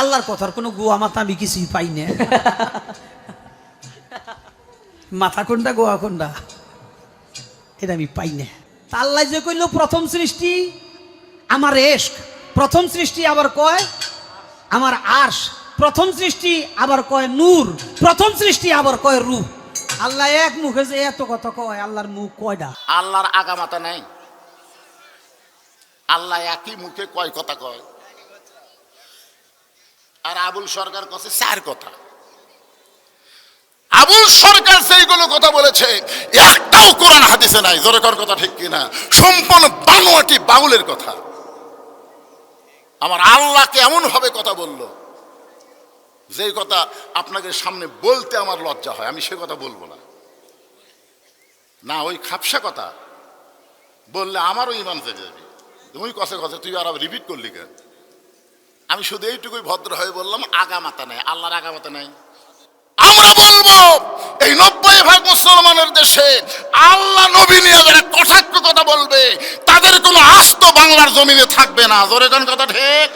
আল্লাহর কথার কোনো গোয়া মাথা আমি কিছুই পাই না। মাথা কোনটা গোয়া কোনটা এটা আমি পাই না। তা আল্লাহ যে কইল প্রথম সৃষ্টি আমার এশক, প্রথম সৃষ্টি আবার কয় আমার আরশ, প্রথম সৃষ্টি আবার কয় নূর, প্রথম সৃষ্টি আবার কয় রূহ। আল্লাহ এক মুখে যে এত কথা কয়, আল্লাহর মুখ কয়টা? আল্লাহর আগামাতা নাই। আল্লাহ একই মুখে কয় কথা কয়। আর আবুল সরকার কাছে চার কথা। আবুল সরকার সেইগুলো কথা বলেছে, একটাও কোরআন হাদিসে নাই। জোরে কর কথা ঠিক কিনা? সম্পূর্ণ বানোয়াটি বাউলের কথা। আমার আল্লাহকে এমন ভাবে কথা বলল, যে কথা আপনাদের সামনে বলতে আমার লজ্জা হয়। আমি সে কথা বলবো না। না, ওই খাপসা কথা বললে আমারও ইমান থেকে যাবে। তুই কষে কষে তুই আর রিপিট করলি কেন? আমি শুধু এইটুকুই ভদ্র হয়ে বললাম, আগামাতা নাই, আল্লাহর আগামাতা নাই। আমরা বলবো এই 90% মুসলমানের দেশে আল্লাহ নবী নিয়ে যারা কটাক্ষ কথা বলবে, তাদের কোনো আস্ত বাংলার জমিনে থাকবে না। জোরে কোন কথা ঠিক?